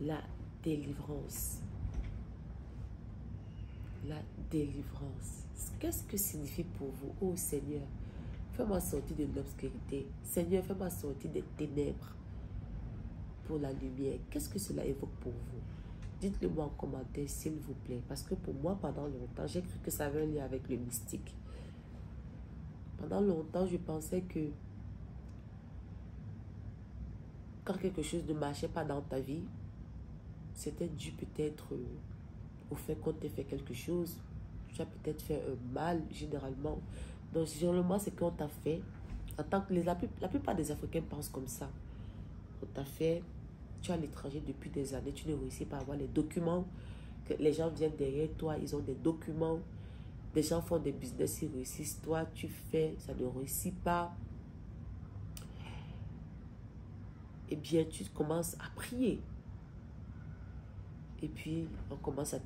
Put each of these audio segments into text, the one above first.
La délivrance. La délivrance. Qu'est-ce que signifie pour vous? Oh Seigneur, fais-moi sortir de l'obscurité. Seigneur, fais-moi sortir des ténèbres pour la lumière. Qu'est-ce que cela évoque pour vous? Dites-le moi en commentaire, s'il vous plaît. Parce que pour moi, pendant longtemps, j'ai cru que ça avait un lien avec le mystique. Pendant longtemps, je pensais que quand quelque chose ne marchait pas dans ta vie, c'était dû peut-être au fait qu'on t'ait fait quelque chose. Tu as peut-être fait un mal, généralement. Donc, généralement, c'est qu'on t'a fait. En tant que la plupart des Africains pensent comme ça. On t'a fait, tu es à l'étranger depuis des années, tu ne réussis pas à avoir les documents. Que les gens viennent derrière toi, ils ont des documents. Des gens font des business, ils réussissent. Toi, tu fais, ça ne réussit pas. Eh bien, tu commences à prier. Et puis,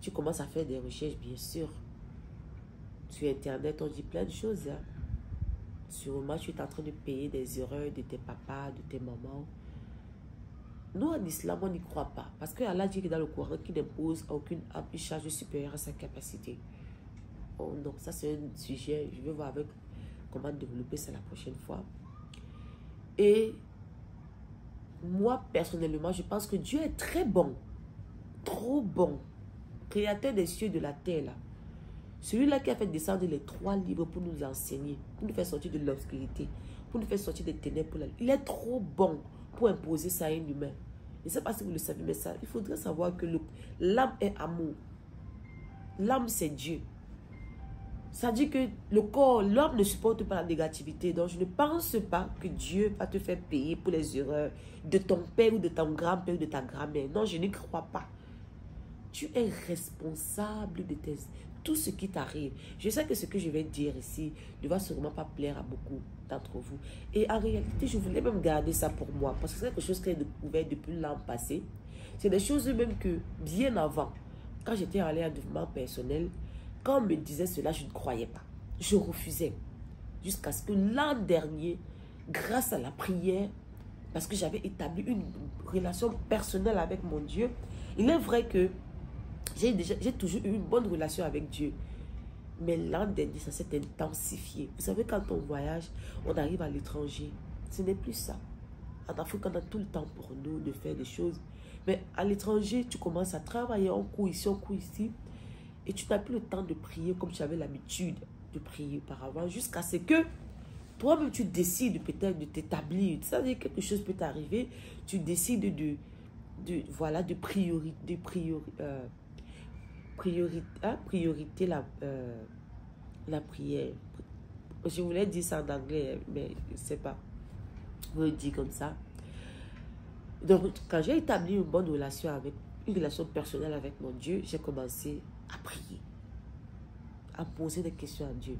tu commences à faire des recherches, bien sûr. Sur Internet, on dit plein de choses. Hein. Sûrement, tu es en train de payer des erreurs de tes papas, de tes mamans. Nous, en islam, on n'y croit pas. Parce que Allah dit que dans le Coran, qu'il n'impose aucune charge supérieure à sa capacité. Oh non, ça c'est un sujet. Je vais voir avec comment développer ça la prochaine fois. Et moi, personnellement, je pense que Dieu est très bon. Trop bon. Créateur des cieux et de la terre, là. Celui-là qui a fait descendre les 3 livres pour nous enseigner, pour nous faire sortir de l'obscurité, pour nous faire sortir des ténèbres. Il est trop bon pour imposer ça à un humain. Je ne sais pas si vous le savez, mais ça, il faudrait savoir que l'âme est amour. L'âme, c'est Dieu. Ça dit que le corps, l'homme ne supporte pas la négativité. Donc, je ne pense pas que Dieu va te faire payer pour les erreurs de ton père ou de ton grand-père ou de ta grand-mère. Non, je n'y crois pas. Tu es responsable de tout ce qui t'arrive. Je sais que ce que je vais dire ici ne va sûrement pas plaire à beaucoup d'entre vous. Et en réalité, je voulais même garder ça pour moi. Parce que c'est quelque chose que j'ai découvert depuis l'an passé. C'est des choses même que, bien avant, quand j'étais allée à développement personnel, quand on me disait cela, je ne croyais pas. Je refusais. Jusqu'à ce que l'an dernier, grâce à la prière, parce que j'avais établi une relation personnelle avec mon Dieu, il est vrai que j'ai toujours eu une bonne relation avec Dieu. Mais l'an dernier, ça s'est intensifié. Vous savez, quand on voyage, on arrive à l'étranger. Ce n'est plus ça. En Afrique, on a tout le temps pour nous de faire des choses. Mais à l'étranger, tu commences à travailler, on court ici, on court ici. Et tu n'as plus le temps de prier comme tu avais l'habitude de prier auparavant. Jusqu'à ce que toi-même, tu décides peut-être de t'établir. Ça veut dire que quelque chose peut t'arriver. Tu décides de priorité la prière. Je voulais dire ça en anglais, mais je ne sais pas. Je le dis comme ça. Donc, quand j'ai établi une bonne relation une relation personnelle avec mon Dieu, j'ai commencé à prier, à poser des questions à Dieu.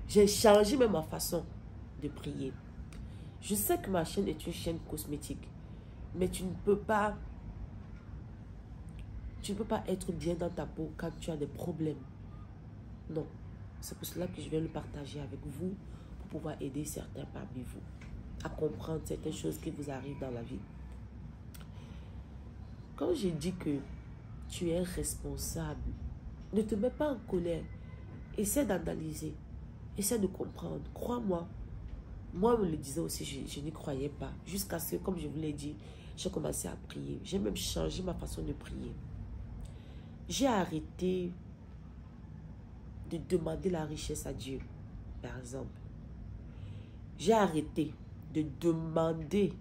J'ai changé même ma façon de prier. Je sais que ma chaîne est une chaîne cosmétique, mais tu ne peux pas être bien dans ta peau quand tu as des problèmes. Non. C'est pour cela que je vais le partager avec vous pour pouvoir aider certains parmi vous à comprendre certaines choses qui vous arrivent dans la vie. Quand j'ai dit que tu es responsable, ne te mets pas en colère. Essaie d'analyser. Essaie de comprendre. Crois-moi. Moi, je me le disais aussi, je n'y croyais pas. Jusqu'à ce que, comme je vous l'ai dit, j'ai commencé à prier. J'ai même changé ma façon de prier. J'ai arrêté de demander la richesse à Dieu, par exemple. J'ai arrêté de demander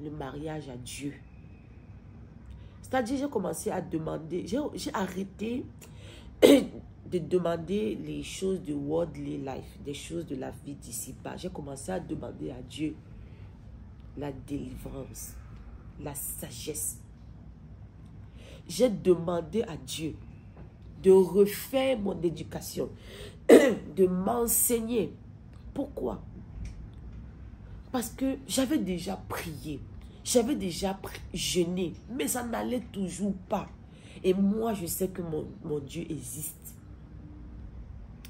le mariage à Dieu. C'est-à-dire, j'ai commencé à demander, j'ai arrêté de demander les choses de worldly life, des choses de la vie d'ici-bas. J'ai commencé à demander à Dieu la délivrance, la sagesse. J'ai demandé à Dieu de refaire mon éducation, de m'enseigner. Pourquoi? Parce que j'avais déjà prié, j'avais déjà jeûné, mais ça n'allait toujours pas. Et moi, je sais que mon Dieu existe.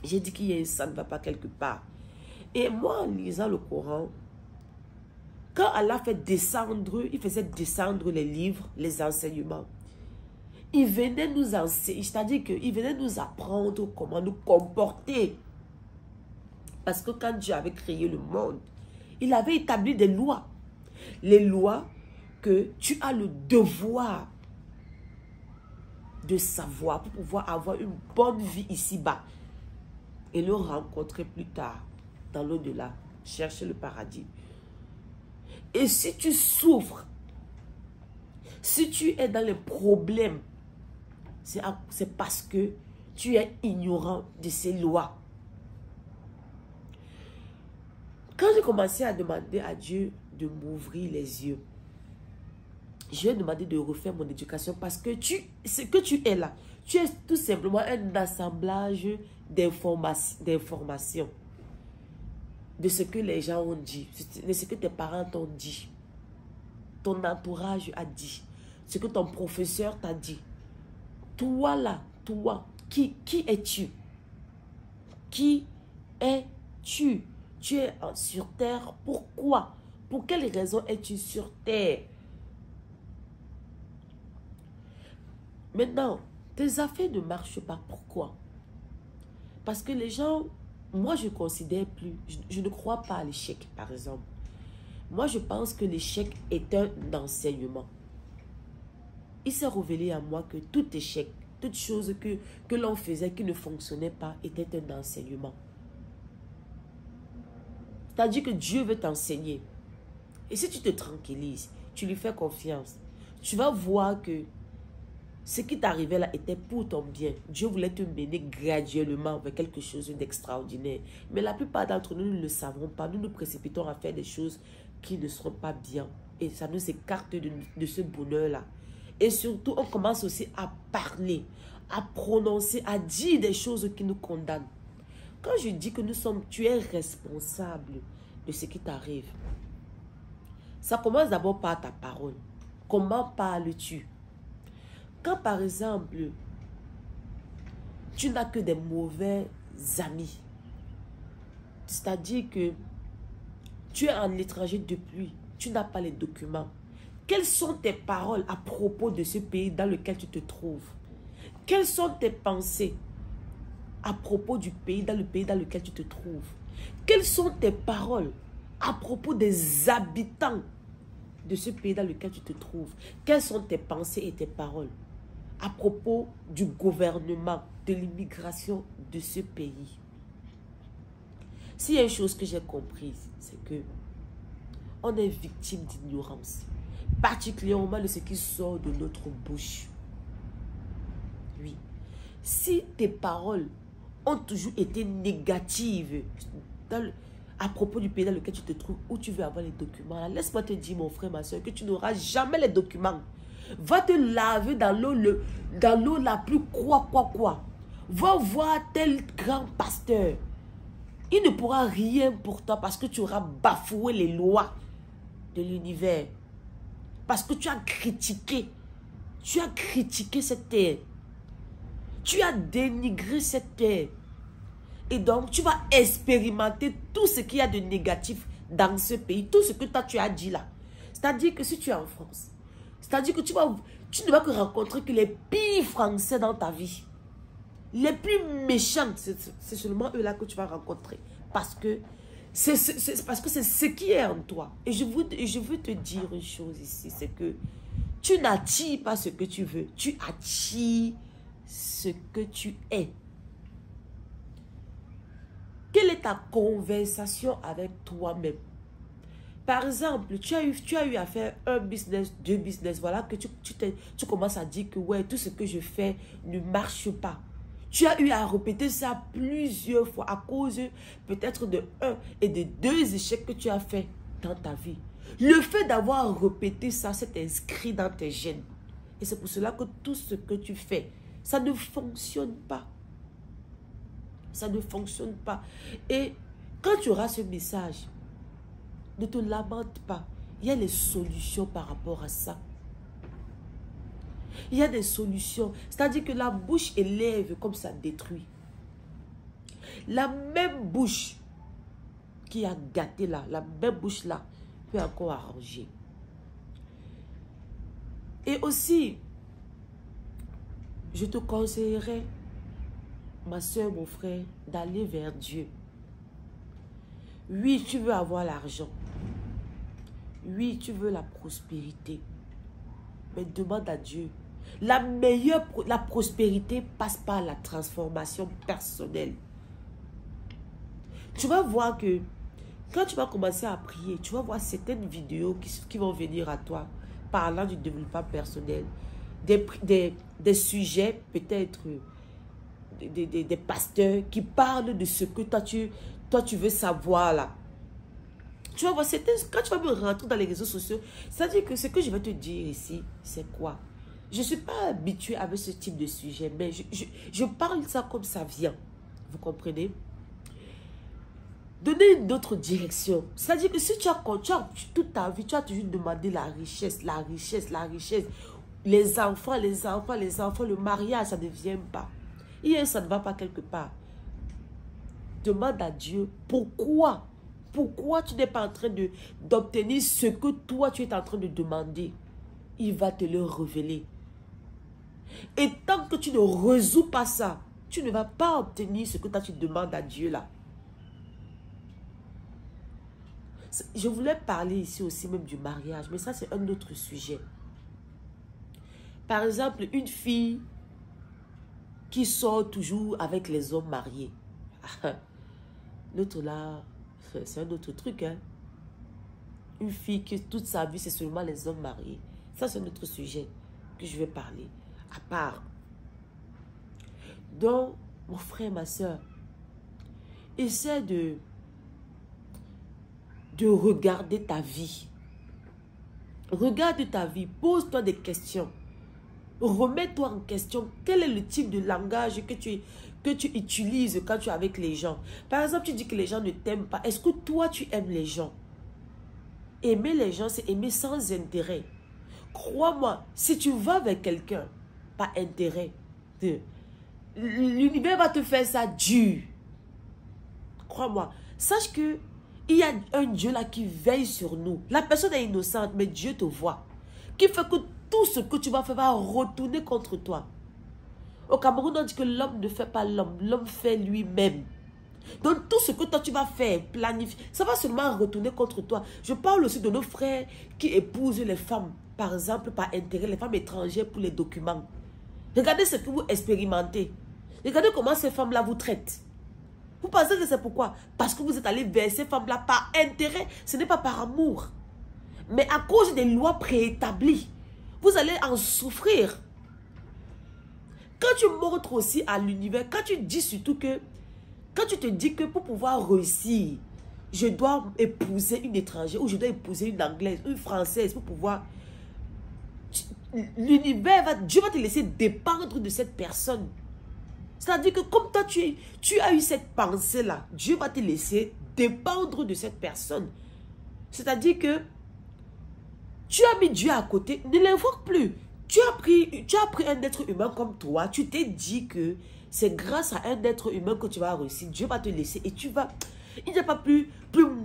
J'ai dit ça ne va pas quelque part. Et moi, en lisant le Coran, Quand Allah fait descendre, il faisait descendre les livres, les enseignements. Il venait nous enseigner, c'est-à-dire qu'il venait nous apprendre comment nous comporter. Parce que quand Dieu avait créé le monde, il avait établi des lois. Les lois que tu as le devoir de savoir pour pouvoir avoir une bonne vie ici-bas et le rencontrer plus tard dans l'au-delà, chercher le paradis. Et si tu souffres, si tu es dans les problèmes, c'est parce que tu es ignorant de ces lois. Quand j'ai commencé à demander à Dieu de m'ouvrir les yeux, je lui ai demandé de refaire mon éducation parce que ce que tu es là, tu es tout simplement un assemblage d'informations, de ce que les gens ont dit, de ce que tes parents t'ont dit, ton entourage a dit, ce que ton professeur t'a dit. Toi là, toi, qui es-tu? Qui es-tu? Tu es sur terre, pourquoi? Pour quelle raison es-tu sur terre? Maintenant, tes affaires ne marchent pas. Pourquoi? Parce que les gens, moi je ne considère plus, je ne crois pas à l'échec par exemple. Moi je pense que l'échec est un enseignement. Il s'est révélé à moi que tout échec, toute chose que l'on faisait qui ne fonctionnait pas était un enseignement. C'est-à-dire que Dieu veut t'enseigner. Et si tu te tranquillises, tu lui fais confiance, tu vas voir que ce qui t'arrivait là était pour ton bien. Dieu voulait te mener graduellement vers quelque chose d'extraordinaire. Mais la plupart d'entre nous ne le savons pas. Nous nous précipitons à faire des choses qui ne seront pas bien. Et ça nous écarte de ce bonheur-là. Et surtout, on commence aussi à parler, à prononcer, à dire des choses qui nous condamnent. Quand je dis que tu es responsable de ce qui t'arrive, ça commence d'abord par ta parole. Comment parles-tu? Quand par exemple, tu n'as que des mauvais amis, c'est-à-dire que tu es en étranger depuis, tu n'as pas les documents. Quelles sont tes paroles à propos de ce pays dans lequel tu te trouves? Quelles sont tes pensées à propos du pays dans lequel tu te trouves? Quelles sont tes paroles à propos des habitants de ce pays dans lequel tu te trouves? Quelles sont tes pensées et tes paroles à propos du gouvernement, de l'immigration de ce pays? S'il y a une chose que j'ai comprise, c'est que on est victime d'ignorance, particulièrement de ce qui sort de notre bouche. Oui. Si tes paroles ont toujours été négatives à propos du pays dans lequel tu te trouves, où tu veux avoir les documents, laisse-moi te dire, mon frère, ma soeur, que tu n'auras jamais les documents. Va te laver dans l'eau la plus quoi. Va voir tel grand pasteur. Il ne pourra rien pour toi parce que tu auras bafoué les lois de l'univers. Parce que tu as critiqué. Tu as critiqué cette terre. Tu as dénigré cette terre. Et donc, tu vas expérimenter tout ce qu'il y a de négatif dans ce pays. Tout ce que toi, tu as dit là. C'est-à-dire que si tu es en France, c'est-à-dire que tu ne vas que rencontrer que les pires Français dans ta vie. Les plus méchants, c'est seulement eux là que tu vas rencontrer. Parce que c'est ce qui est en toi. Et je veux te dire une chose ici, c'est que tu n'attires pas ce que tu veux. Tu attires ce que tu es. Quelle est ta conversation avec toi-même? Par exemple, tu as eu à faire un business, 2 business, voilà, que tu commences à dire que ouais, tout ce que je fais ne marche pas. Tu as eu à répéter ça plusieurs fois à cause peut-être de 1 et de 2 échecs que tu as fait dans ta vie. Le fait d'avoir répété ça, c'est inscrit dans tes gènes. Et c'est pour cela que tout ce que tu fais, ça ne fonctionne pas. Ça ne fonctionne pas. Et quand tu auras ce message, ne te lamente pas. Il y a des solutions par rapport à ça. Il y a des solutions. C'est-à-dire que la bouche élève comme ça détruit. La même bouche qui a gâté là, la même bouche là, peut encore arranger. Et aussi, je te conseillerais, ma soeur, mon frère, d'aller vers Dieu. Oui, tu veux avoir l'argent. Oui, tu veux la prospérité. Mais demande à Dieu. La prospérité passe par la transformation personnelle. Tu vas voir que quand tu vas commencer à prier, tu vas voir certaines vidéos qui vont venir à toi parlant du développement personnel. Des sujets, peut-être des pasteurs qui parlent de ce que toi tu veux savoir là. Tu vas voir, quand tu vas me rentrer dans les réseaux sociaux, c'est-à-dire que ce que je vais te dire ici, c'est quoi? Je ne suis pas habituée avec ce type de sujet, mais je parle ça comme ça vient. Vous comprenez? Donner une autre direction. C'est-à-dire que si tu as toute ta vie, tu as toujours demandé la richesse, la richesse, la richesse. Les enfants, le mariage, ça ne vient pas. Et ça ne va pas quelque part. Demande à Dieu pourquoi. Pourquoi tu n'es pas en train d'obtenir ce que toi tu es en train de demander. Il va te le révéler. Et tant que tu ne résous pas ça, tu ne vas pas obtenir ce que toi tu demandes à Dieu là. Je voulais parler ici aussi même du mariage, mais ça c'est un autre sujet. Par exemple, une fille qui sort toujours avec les hommes mariés. L'autre là, c'est un autre truc. Hein? Une fille qui toute sa vie, c'est seulement les hommes mariés. Ça, c'est un autre sujet que je vais parler. À part. Donc, mon frère, ma soeur, essaie de regarder ta vie. Regarde ta vie. Pose-toi des questions. Remets-toi en question. Quel est le type de langage que tu utilises quand tu es avec les gens? Par exemple, tu dis que les gens ne t'aiment pas. Est-ce que toi, tu aimes les gens? Aimer les gens, c'est aimer sans intérêt. Crois-moi, si tu vas avec quelqu'un, par intérêt, l'univers va te faire ça dur. Crois-moi. Sache que il y a un Dieu là qui veille sur nous. La personne est innocente, mais Dieu te voit. Qui fait que tout ce que tu vas faire va retourner contre toi. Au Cameroun, on dit que l'homme ne fait pas l'homme. L'homme fait lui-même. Donc tout ce que toi tu vas faire, planifier, ça va seulement retourner contre toi. Je parle aussi de nos frères qui épousent les femmes, par exemple par intérêt, les femmes étrangères pour les documents. Regardez ce que vous expérimentez. Regardez comment ces femmes-là vous traitent. Vous pensez que c'est pourquoi? Parce que vous êtes allé vers ces femmes-là par intérêt, ce n'est pas par amour. Mais à cause des lois préétablies, vous allez en souffrir. Quand tu montres aussi à l'univers, quand tu dis surtout que, quand tu te dis que pour pouvoir réussir, je dois épouser une étrangère ou je dois épouser une anglaise, une française pour pouvoir... L'univers, Dieu va te laisser dépendre de cette personne. C'est-à-dire que comme toi, tu as eu cette pensée-là, Dieu va te laisser dépendre de cette personne. C'est-à-dire que tu as mis Dieu à côté, ne l'invoque plus. Tu as pris un être humain comme toi, tu t'es dit que c'est grâce à un être humain que tu vas réussir. Dieu va te laisser et tu vas... Il n'y a pas plus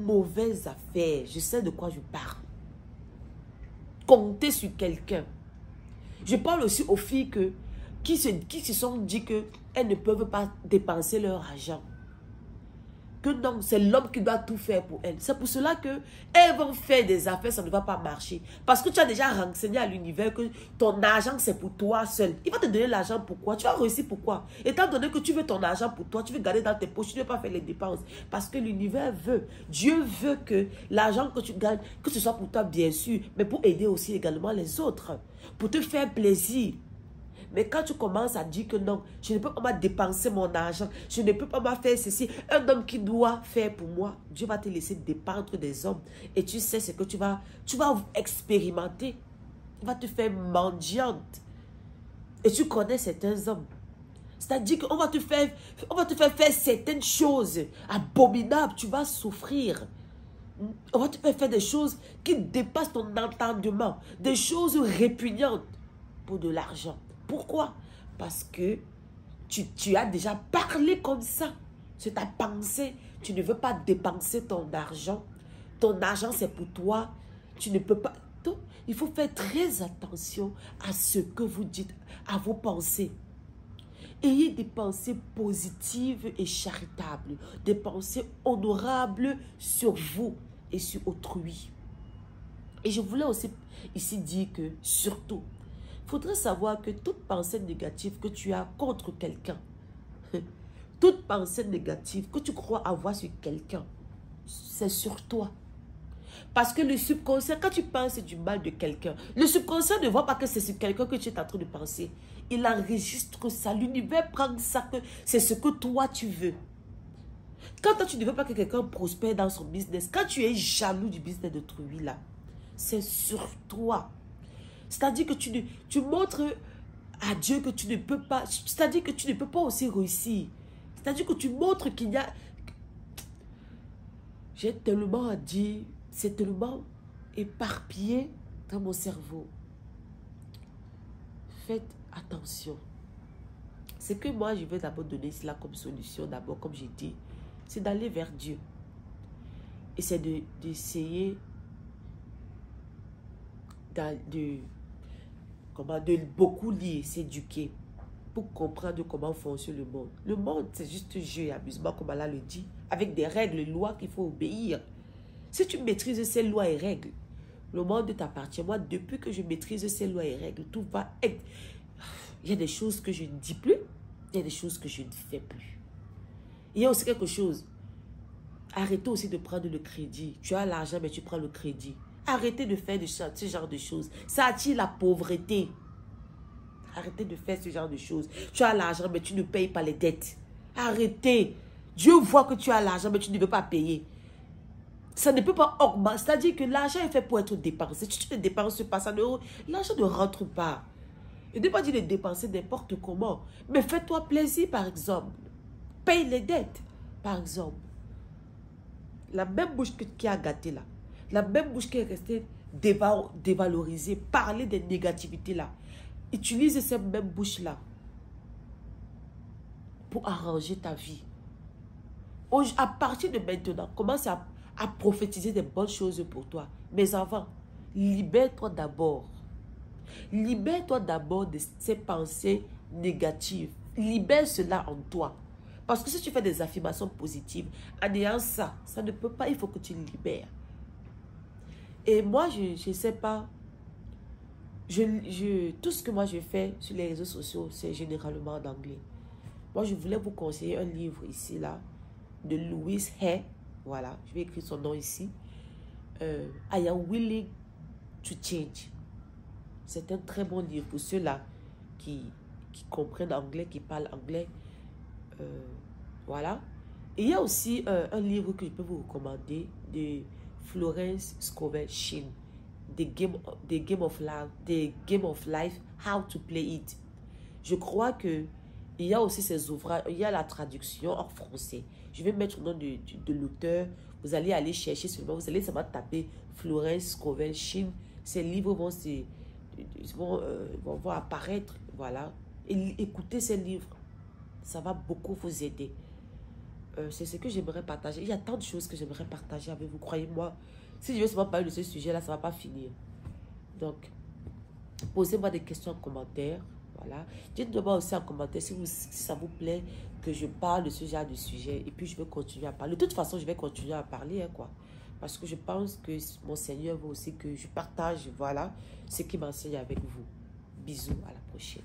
mauvaise affaire. Je sais de quoi je parle. Compter sur quelqu'un. Je parle aussi aux filles qui se sont dit qu'elles ne peuvent pas dépenser leur argent. Que non, c'est l'homme qui doit tout faire pour elles. C'est pour cela qu'elles vont faire des affaires, ça ne va pas marcher. Parce que tu as déjà renseigné à l'univers que ton argent, c'est pour toi seul. Il va te donner l'argent pourquoi? Tu vas réussir pourquoi? Étant donné que tu veux ton argent pour toi, tu veux garder dans tes poches, tu ne veux pas faire les dépenses. Parce que l'univers veut, Dieu veut que l'argent que tu gagnes, que ce soit pour toi bien sûr, mais pour aider aussi également les autres. Pour te faire plaisir. Mais quand tu commences à dire que non, je ne peux pas dépenser mon argent, je ne peux pas faire ceci, un homme qui doit faire pour moi, Dieu va te laisser dépendre des hommes. Et tu sais ce que tu vas expérimenter. Il va te faire mendiante. Et tu connais certains hommes. C'est-à-dire qu'on va te faire faire certaines choses abominables. Tu vas souffrir. On va te faire des choses qui dépassent ton entendement. Des choses répugnantes pour de l'argent. Pourquoi? Parce que tu as déjà parlé comme ça. C'est ta pensée. Tu ne veux pas dépenser ton argent. ton argent c'est pour toi, tu ne peux pas. Donc, il faut faire très attention à ce que vous dites, à vos pensées. Ayez des pensées positives et charitables, des pensées honorables sur vous et sur autrui. Et je voulais aussi ici dire que, surtout, il faudrait savoir que toute pensée négative que tu as contre quelqu'un, toute pensée négative que tu crois avoir sur quelqu'un, c'est sur toi. Parce que le subconscient, quand tu penses du mal de quelqu'un, le subconscient ne voit pas que c'est sur quelqu'un que tu es en train de penser. Il enregistre ça. L'univers prend ça, que c'est ce que toi tu veux. Quand toi, tu ne veux pas que quelqu'un prospère dans son business, quand tu es jaloux du business d'autrui là, c'est sur toi. C'est-à-dire que tu montres à Dieu que tu ne peux pas, c'est-à-dire que tu ne peux pas aussi réussir. C'est-à-dire que tu montres qu'il y a... J'ai tellement à dire, c'est tellement éparpillé dans mon cerveau. Faites attention. Ce que moi, je vais d'abord donner cela comme solution, d'abord, comme j'ai dit, c'est d'aller vers Dieu. Et c'est d'essayer de beaucoup lire, s'éduquer pour comprendre comment fonctionne le monde. Le monde, c'est juste jeu et amusement, comme Allah le dit, avec des règles, des lois qu'il faut obéir. Si tu maîtrises ces lois et règles, le monde t'appartient. Moi, depuis que je maîtrise ces lois et règles, tout va être... Il y a des choses que je ne dis plus, il y a des choses que je ne fais plus. Il y a aussi quelque chose. Arrêtez aussi de prendre le crédit. Tu as l'argent, mais tu prends le crédit. Arrêtez de faire ce genre de choses. Ça attire la pauvreté. Arrêtez de faire ce genre de choses. Tu as l'argent, mais tu ne payes pas les dettes. Arrêtez. Dieu voit que tu as l'argent, mais tu ne veux pas payer. Ça ne peut pas augmenter. C'est-à-dire que l'argent est fait pour être dépensé. Si tu ne dépenses pas, l'argent ne rentre pas. Je ne dis pas dire de dépenser n'importe comment. Mais fais-toi plaisir, par exemple. Paye les dettes, par exemple. La même bouche qui a gâté là. La même bouche qui est restée dévalorisée. Parler des négativités là. Utilise cette même bouche là. Pour arranger ta vie. À partir de maintenant, commence à prophétiser des bonnes choses pour toi. Mes enfants, libère-toi d'abord. Libère-toi d'abord de ces pensées négatives. Libère cela en toi. Parce que si tu fais des affirmations positives, en ayant ça, ça ne peut pas, il faut que tu le libères. Et moi, je ne sais pas, tout ce que moi je fais sur les réseaux sociaux, c'est généralement en anglais. Moi, je voulais vous conseiller un livre ici, là, de Louise Hay. Voilà, je vais écrire son nom ici. I am willing to change. C'est un très bon livre pour ceux-là qui comprennent anglais, qui parlent anglais. Voilà. Et il y a aussi un livre que je peux vous recommander de Florence Scovel Shinn, The Game of Life, How to Play It. Je crois que il y a aussi ces ouvrages, il y a la traduction en français. Je vais mettre le nom de l'auteur. Vous allez aller chercher seulement, vous allez seulement taper Florence Scovel Shinn. Ces livres vont apparaître. Voilà. Et écoutez ces livres. Ça va beaucoup vous aider. C'est ce que j'aimerais partager. Il y a tant de choses que j'aimerais partager avec vous. Croyez-moi, si je veux seulement parler de ce sujet-là, ça ne va pas finir. Donc, posez-moi des questions en commentaire. Voilà. Dites-moi aussi en commentaire si ça vous plaît que je parle de ce genre de sujet. Et puis, je vais continuer à parler. De toute façon, je vais continuer à parler. Hein, quoi. Parce que je pense que mon Seigneur veut aussi que je partage, voilà, ce qu'il m'enseigne avec vous. Bisous, à la prochaine.